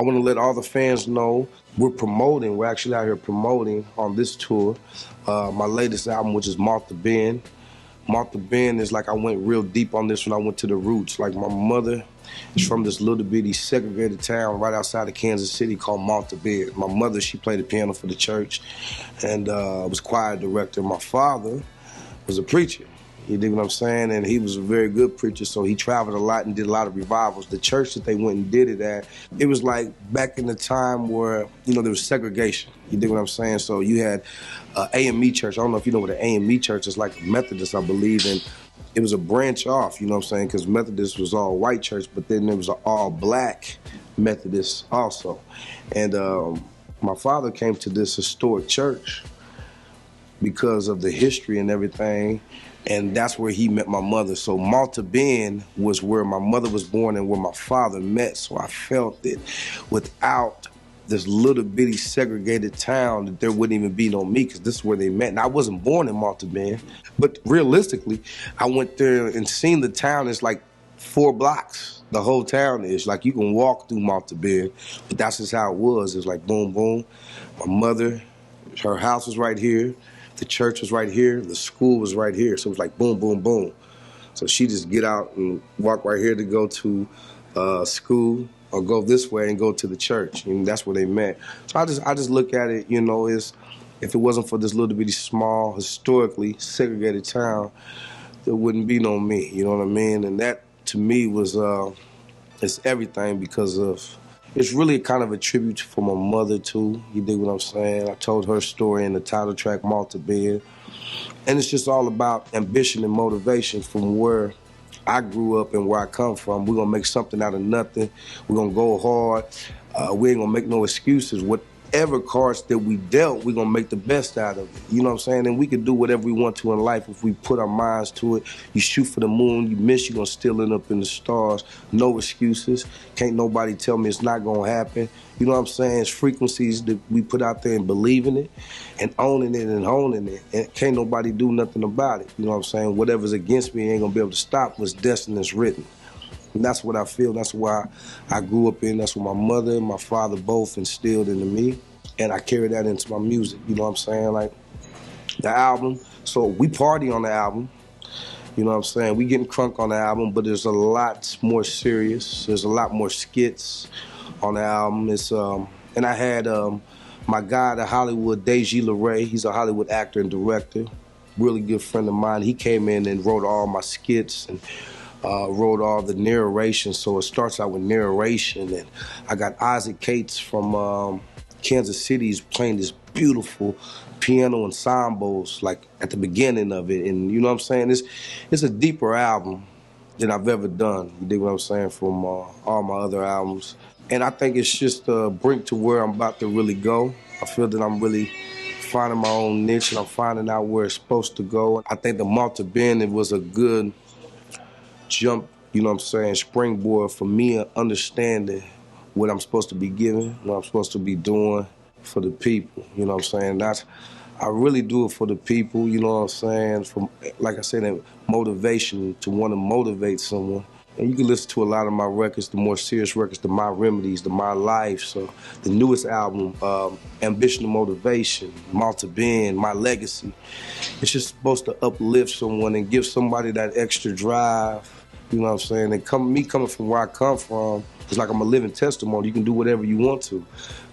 I want to let all the fans know we're actually out here promoting on this tour my latest album, which is Malta Blend. Malta Blend is like I went real deep on this when I went to the roots. Like my mother is from this little bitty segregated town right outside of Kansas City called Malta Blend. My mother, she played the piano for the church and was choir director. My father was a preacher. You dig what I'm saying? And he was a very good preacher, so he traveled a lot and did a lot of revivals. The church that they went and did it at, it was like back in the time where, you know, there was segregation. You dig what I'm saying? So you had AME church. I don't know if you know what an AME church is, like a Methodist, I believe, and it was a branch off, you know what I'm saying, because Methodist was all white church, but then there was an all black Methodist also. And my father came to this historic church because of the history and everything, and that's where he met my mother. So Malta Blend was where my mother was born and where my father met. So I felt that without this little bitty segregated town that there wouldn't even be no me, because this is where they met. And I wasn't born in Malta Blend, but realistically, I went there and seen the town. It's like 4 blocks. The whole town is like you can walk through Malta Blend, but that's just how it was. It was like boom, boom. My mother, her house was right here. The church was right here. The school was right here. So it was like boom, boom, boom. So she just get out and walk right here to go to school, or go this way and go to the church. And that's where they met. So I just look at it, you know, as if it wasn't for this little bitty small, historically segregated town, there wouldn't be no me. You know what I mean? And that to me was it's everything, because of it's really kind of a tribute for my mother, too. You dig what I'm saying? I told her story in the title track, Malta Blend. And it's just all about ambition and motivation from where I grew up and where I come from. We're going to make something out of nothing. We're going to go hard. We ain't going to make no excuses. Whatever cards that we dealt, we're going to make the best out of it. You know what I'm saying? And we can do whatever we want to in life if we put our minds to it. You shoot for the moon, you miss, you're going to still end up in the stars. No excuses. Can't nobody tell me it's not going to happen. You know what I'm saying? It's frequencies that we put out there and believing it and owning it and honing it. And can't nobody do nothing about it. You know what I'm saying? Whatever's against me ain't going to be able to stop what's destined is written. And that's what I feel. That's why I grew up in. That's what my mother and my father both instilled into me. And I carry that into my music. You know what I'm saying? Like the album. So we party on the album. You know what I'm saying? We getting crunk on the album, but there's a lot more serious. There's a lot more skits on the album. It's and I had my guy, the Hollywood, Deji LeRae. He's a Hollywood actor and director. Really good friend of mine. He came in and wrote all my skits and wrote all the narration. So it starts out with narration. And I got Isaac Cates from Kansas City. He's playing this beautiful piano ensembles like at the beginning of it. And you know what I'm saying? It's a deeper album than I've ever done. You dig what I'm saying? From all my other albums. And I think it's just a brink to where I'm about to really go. I feel that I'm really finding my own niche and I'm finding out where it's supposed to go. I think the Malta Blend, it was a good jump, you know what I'm saying, springboard for me understanding what I'm supposed to be giving, what I'm supposed to be doing for the people, you know what I'm saying? I really do it for the people, you know what I'm saying? From, like I said, that motivation to want to motivate someone. And you can listen to a lot of my records, the more serious records, the My Remedies, the My Life. So the newest album, Ambition and Motivation, Malta Blend, My Legacy. It's just supposed to uplift someone and give somebody that extra drive, you know what I'm saying? And me coming from where I come from, it's like I'm a living testimony. You can do whatever you want to.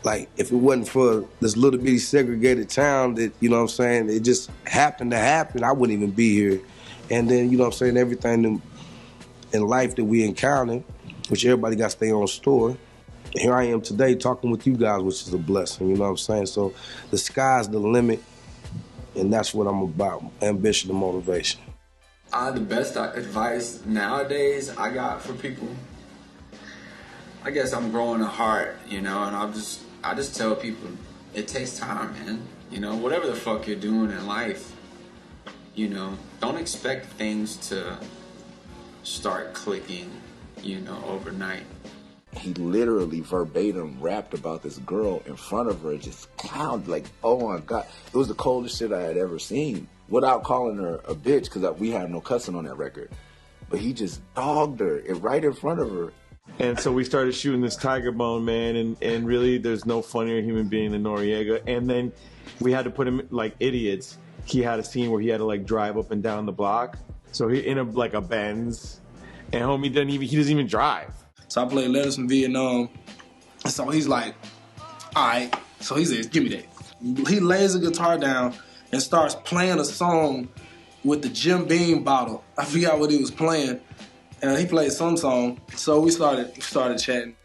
Like, if it wasn't for this little bitty segregated town that, you know what I'm saying, it just happened to happen, I wouldn't even be here. And then, you know what I'm saying, everything in life that we encounter, which everybody got their own story. Here I am today talking with you guys, which is a blessing, you know what I'm saying? So the sky's the limit, and that's what I'm about, ambition and motivation. The best advice nowadays I got for people, I guess I'm growing a heart, you know, and I just tell people, it takes time, man. You know, whatever the fuck you're doing in life, you know, don't expect things to start clicking, you know, overnight. He literally verbatim rapped about this girl in front of her, just clowned, like, oh my God. It was the coldest shit I had ever seen, without calling her a bitch, because we had no cussing on that record. But he just dogged her right in front of her. And so we started shooting this Tiger Bone, man, and really there's no funnier human being than Noriega. And then we had to put him like idiots. He had a scene where he had to like drive up and down the block. So he in a Benz, and homie he doesn't even drive. So I played Letters from Vietnam. So he's like, all right. So he says, give me that. He lays the guitar down and starts playing a song with the Jim Beam bottle. I forgot what he was playing. And he played some song. So we started chatting.